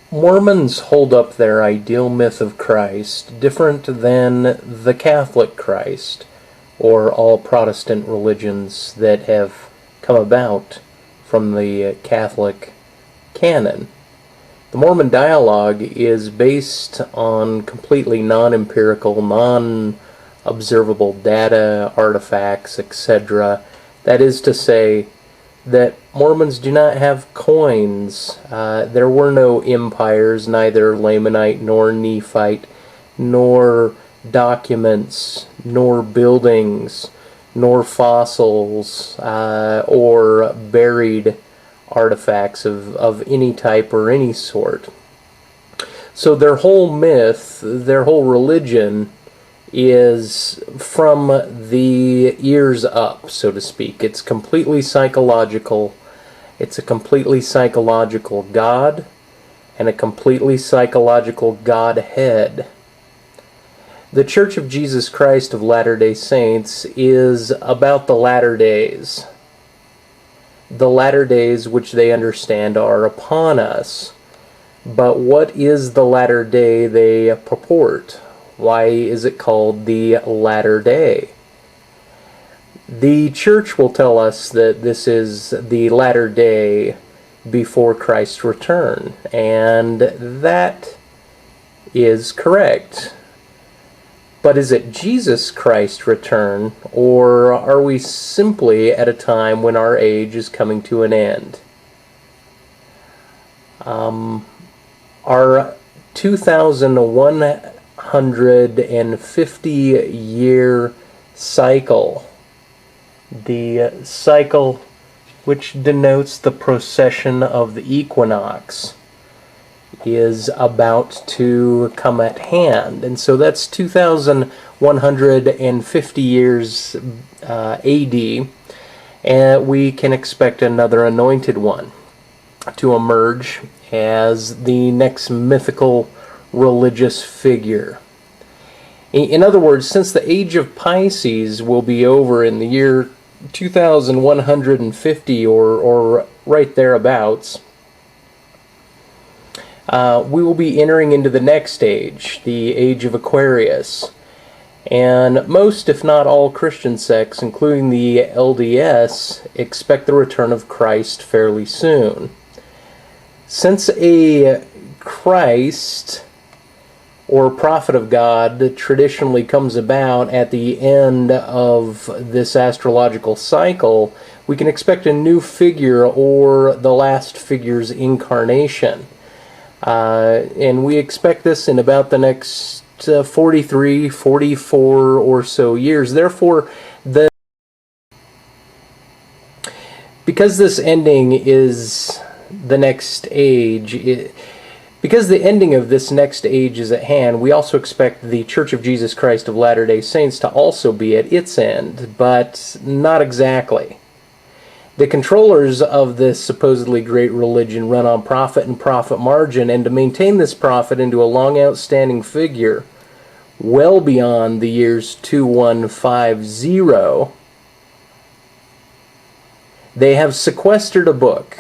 Mormons hold up their ideal myth of Christ different than the Catholic Christ, or all Protestant religions that have come about from the Catholic canon. The Mormon dialogue is based on completely non-empirical, non-observable data, artifacts, etc. That is to say, that Mormons do not have coins. There were no empires, neither Lamanite nor Nephite, nor documents, nor buildings, nor fossils, or buried artifacts of any type or any sort. So their whole myth, their whole religion, is from the ears up, so to speak. It's completely psychological. It's a completely psychological God and a completely psychological Godhead. The Church of Jesus Christ of Latter-day Saints is about the latter days. The latter days which they understand are upon us. But what is the latter day they purport? Why is it called the latter day? The church will tell us that this is the latter day before Christ's return, and that is correct. But is it Jesus Christ's return, or are we simply at a time when our age is coming to an end? Our 2,150-year cycle, the cycle which denotes the precession of the equinox, is about to come at hand. And so that's 2,150 years AD, and we can expect another anointed one to emerge as the next mythical religious figure. In other words, since the age of Pisces will be over in the year 2150 or right thereabouts, we will be entering into the next age, the age of Aquarius. And most, if not all, Christian sects, including the L.D.S., expect the return of Christ fairly soon. Since a Christ or prophet of God traditionally comes about at the end of this astrological cycle, we can expect a new figure or the last figure's incarnation. And we expect this in about the next 43, 44 or so years. Therefore, because this ending is the next age, because the ending of this next age is at hand, we also expect the Church of Jesus Christ of Latter-day Saints to also be at its end, but not exactly. The controllers of this supposedly great religion run on profit and profit margin, and to maintain this profit into a long outstanding figure well beyond the years 2150, they have sequestered a book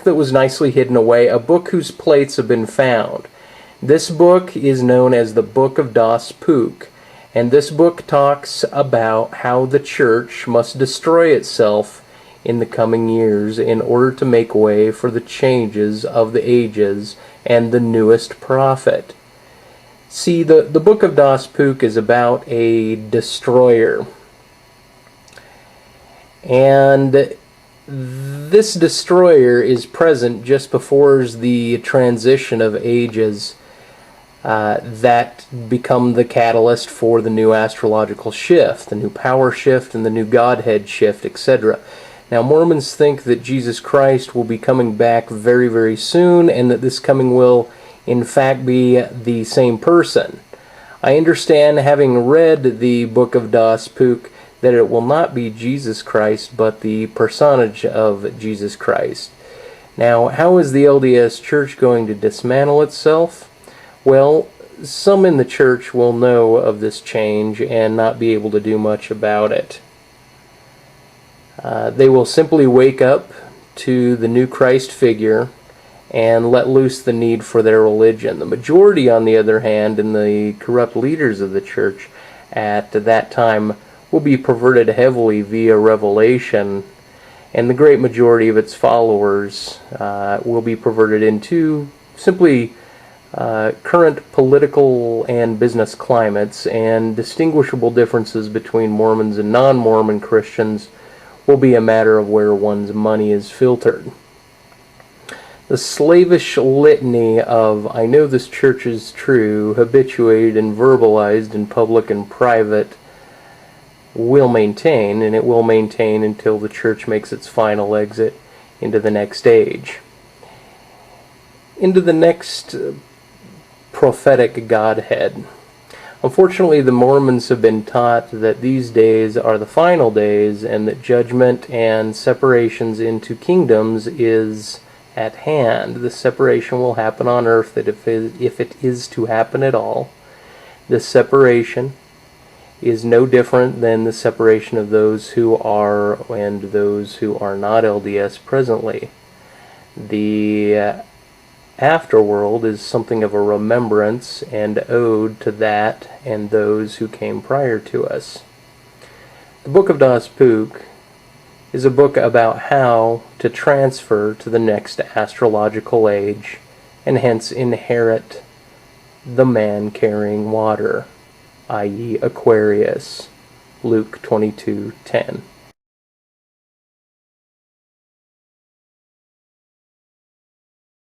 that was nicely hidden away, a book whose plates have been found. This book is known as the Book of Das Puk, and this book talks about how the church must destroy itself in the coming years in order to make way for the changes of the ages and the newest prophet. See, the Book of Das Puk is about a destroyer. And this destroyer is present just before the transition of ages that become the catalyst for the new astrological shift, the new power shift, and the new Godhead shift, etc. Now, Mormons think that Jesus Christ will be coming back very, very soon, and that this coming will, in fact, be the same person. I understand, having read the Book of Das Puk, that it will not be Jesus Christ, but the personage of Jesus Christ. Now, how is the LDS Church going to dismantle itself? Well, some in the church will know of this change and not be able to do much about it. They will simply wake up to the new Christ figure and let loose the need for their religion. The majority, on the other hand, and the corrupt leaders of the church at that time will be perverted heavily via revelation, and the great majority of its followers will be perverted into simply current political and business climates, and distinguishable differences between Mormons and non-Mormon Christians will be a matter of where one's money is filtered. The slavish litany of "I know this church is true," habituated and verbalized in public and private, will maintain, and it will maintain until the church makes its final exit into the next age, into the next prophetic Godhead. Unfortunately, the Mormons have been taught that these days are the final days, and that judgment and separations into kingdoms is at hand. The separation will happen on earth, that if it is to happen at all. This separation is no different than the separation of those who are and those who are not LDS presently. The afterworld is something of a remembrance and ode to that and those who came prior to us. The Book of Das Puk is a book about how to transfer to the next astrological age, and hence inherit the man carrying water, i.e. Aquarius, Luke 22:10.